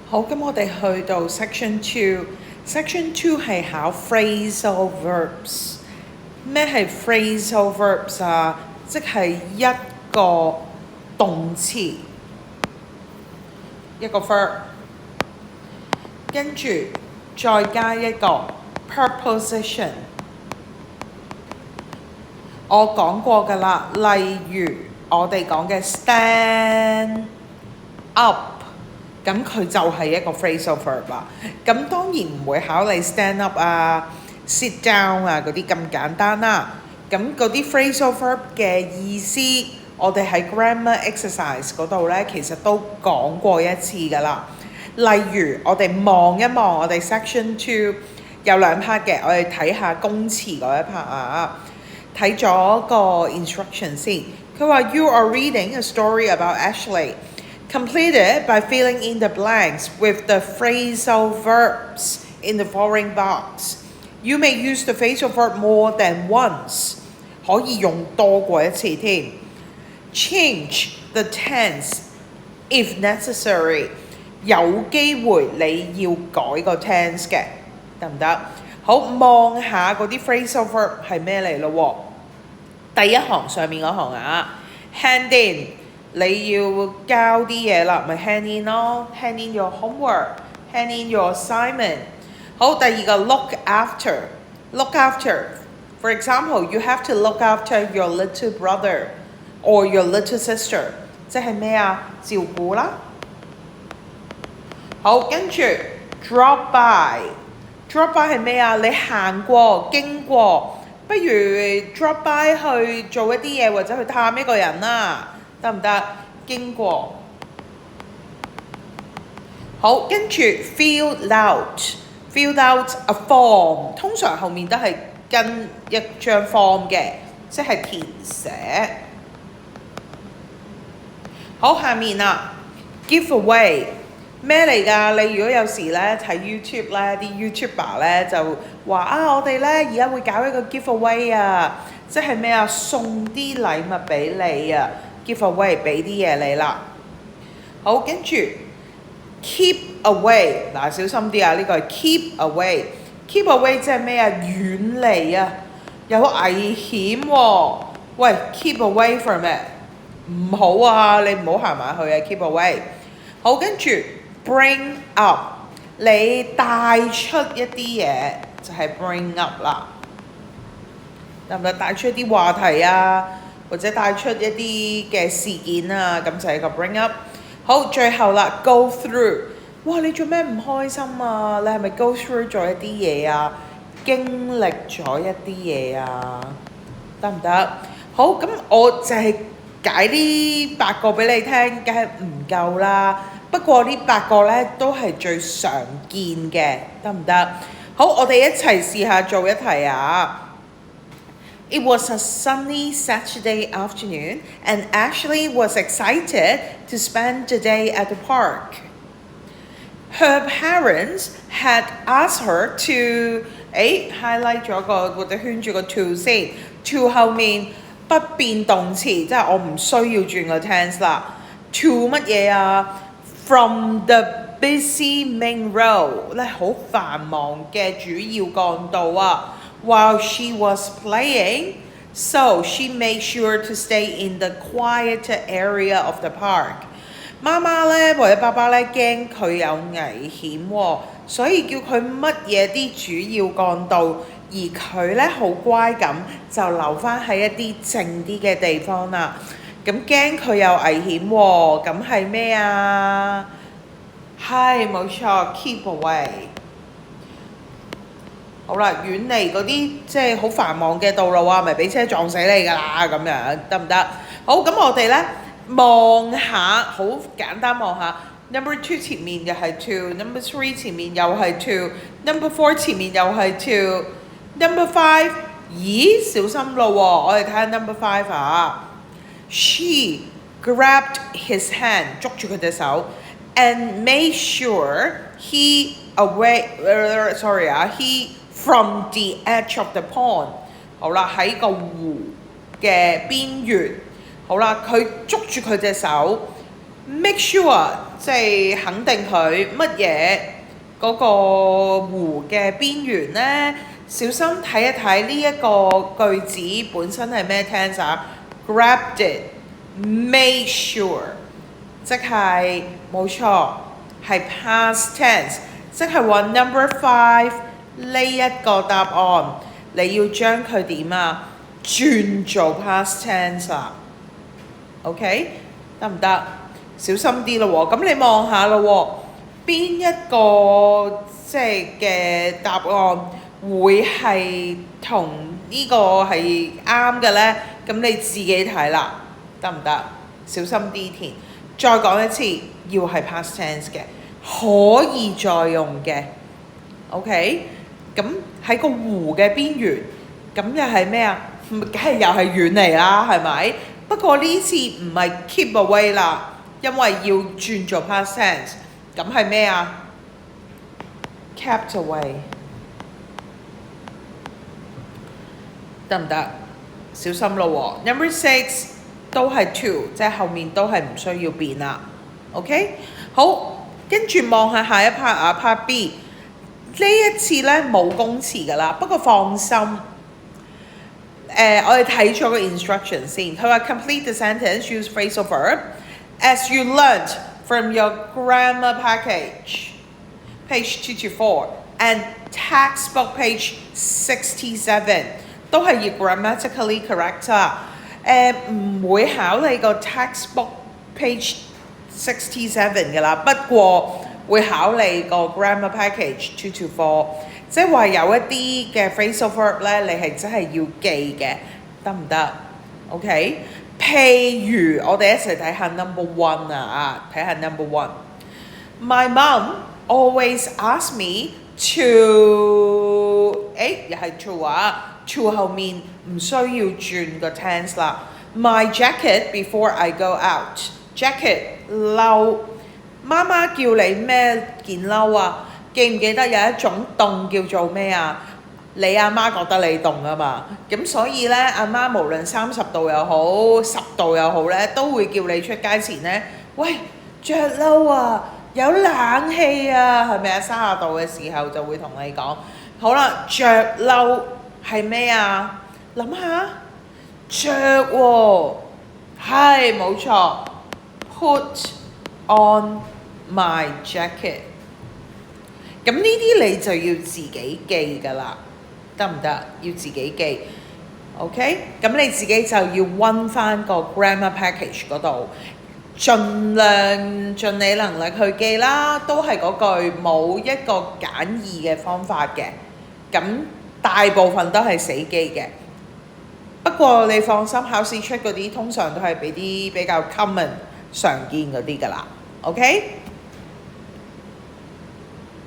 好，咁我哋去到 section two。section two 係考 phrasal verbs。咩係 phrasal verbs 啊？即係一個動詞，一個 verb，跟住再加一個 preposition。我講過㗎啦，例如我哋講嘅 stand up。咁佢就係一個 phrasal verb 啦。咁當然唔會考你 stand up 啊、sit down 啊嗰啲咁簡單啦。咁嗰啲 phrasal verb 嘅意思，我哋喺 grammar exercise 嗰度呢，其實都講過一次㗎啦。例如我哋望一望我哋 section two 有兩 part 嘅，我哋睇下公詞嗰一 part 啊。睇咗個 instruction 先，佢話 You are reading a story about Ashley。Complete it by filling in the blanks with the phrasal verbs in the following box. You may use the phrasal verb more than once. 可以用多過一次添。Change the tense if necessary. 有機會你要改個 tense 嘅，得唔得？好，望下嗰啲 phrasal verb 係咩嚟咯喎？第一行上面嗰行啊 ，hand in。你要交啲嘢啦，咪 hand in 咯 ，hand in your homework，hand in your assignment。好，第二個 look after，look after。For example, you have to look after your little brother or your little sister， 即係咩啊？照顧啦。好，跟住 drop by，drop by 係咩啊？你行過、經過，不如 drop by 去做一啲嘢，或者去探一個人啦。得唔得？經過。好，跟住 fill out a form， 通常後面都係跟一張 form 嘅，即係填寫。好，下面啊 give away 咩嚟㗎？你如果有時咧睇 YouTube 咧，啲 YouTuber 咧就話啊，我哋咧而家會搞一個 give away 啊，即係咩啊？送啲禮物俾你啊！ give away 俾啲嘢你啦。好，跟住 keep away 嗱，小心啲啊！呢個係 keep away。keep away 即係咩啊？遠離啊，有危險喎。喂 ，keep away from it 唔好啊！你唔好行埋去啊 ！keep away。好，跟住 bring up， 你帶出一啲嘢就係 bring up 啦。得唔得？帶出一啲話題啊？或者帶出一啲嘅事件啊，咁就係個 bring up。好，最後啦 ，go through。哇！你做咩唔開心啊？你係咪 go through 咗一啲嘢啊？經歷咗一啲嘢啊？得唔得？好，咁我就係解呢8個俾你聽，梗係唔夠啦。不過呢8個呢都係最常見嘅，得唔得？好，我哋一齊試下做一題啊！It was a sunny Saturday afternoon, and Ashley was excited to spend the day at the park. Her parents had asked her to highlight 咗個或者圈住個 to 先 ，to 後面不變動詞，即係我唔需要轉個 tense 啦。to 乜嘢啊 ？From the busy main road 咧，好繁忙嘅主要幹道啊。While she was playing, so she made sure to stay in the quieter area of the park. 媽媽咧或者爸爸咧驚佢有危險喎，所以叫佢乜嘢啲主要幹道，而佢咧好乖咁就留返喺一啲靜啲嘅地方啦。咁驚佢有危險喎，咁係咩啊？係冇錯 ，keep away。好啦，遠離嗰啲即係好繁忙嘅道路啊，咪俾車撞死你㗎啦，咁樣得唔得？好，咁我哋咧望下，好簡單望下 ，number 2前面又係 to，number 3前面又係 to，number 4前面又係 to，number 5，咦，小心咯喎！我哋睇下 number 5啊。She grabbed his hand， 捉住佢隻手 ，and made sure he from the edge of the pond。好啦，喺個湖嘅邊緣。好啦，佢捉住佢隻手 ，make sure 即係肯定佢乜嘢嗰個弧嘅邊緣呢？小心睇一睇呢一個句子本身係咩 tense 啊 ？Grabbed it, made sure， 即係冇錯係 past tense， 即係話 number 5呢一個答案你要將佢點啊？轉做 past tense 啦 ，OK 得唔得？小心啲咯喎，咁你望下咯喎，邊一個即係嘅答案會係同呢個係啱嘅呢？咁你自己睇啦，得唔得？小心啲填。再講一次，要係 past tense 嘅，可以再用嘅 ，OK？ 咁喺個弧嘅邊緣，咁又係咩啊？梗係又係遠離啦，係咪？不過呢次唔係 keep away 啦，因為要轉做 past tense， 咁係咩啊 ？kept away， 得唔得？小心咯喎 ！Number 6都係 to， 即係後面都係唔需要變啦。OK， 好，跟住望下下一 part 啊 ，part B。呢一次咧冇公詞㗎啦，不過放心。我哋睇咗個 instruction 先，佢話 complete the sentence, use phrasal verb as you learnt from your grammar package, page 224 and textbook page 67， 都係要 grammatically correct 啊。唔會考你個 textbook page 67㗎啦，不過會考你個 grammar package 224，即係話有一啲嘅 phrasal verb 咧，你係真係要記嘅，得唔得 ？OK， 譬如我哋一齊睇下 number 1啊，睇下 number 1。My mom always asks me to， 又係 to 啊 ，to 後面唔需要轉個 tense 啦。My jacket before I go out， jacket 褸。媽媽叫你咩件褸啊？記唔記得有一種凍叫做咩啊？你阿媽覺得你凍啊嘛，咁所以咧阿媽無論30度又好10度又好咧，都會叫你出街前咧，喂着褸啊，有冷氣啊，係咪啊？30度嘅時候就會同你講，好啦，着褸係咩啊？諗下，着喎，係冇錯 ，put on my jacket。咁呢啲你就要自己記㗎啦，得唔得？要自己記 ，OK？ 咁你自己就要溫翻個 grammar package 嗰度，盡量盡你能力去記啦，都係嗰句冇一個簡易嘅方法嘅，咁大部分都係死記嘅。不過你放心，考試出嗰啲通常都係俾啲比較 common 常見嗰啲㗎啦，OK？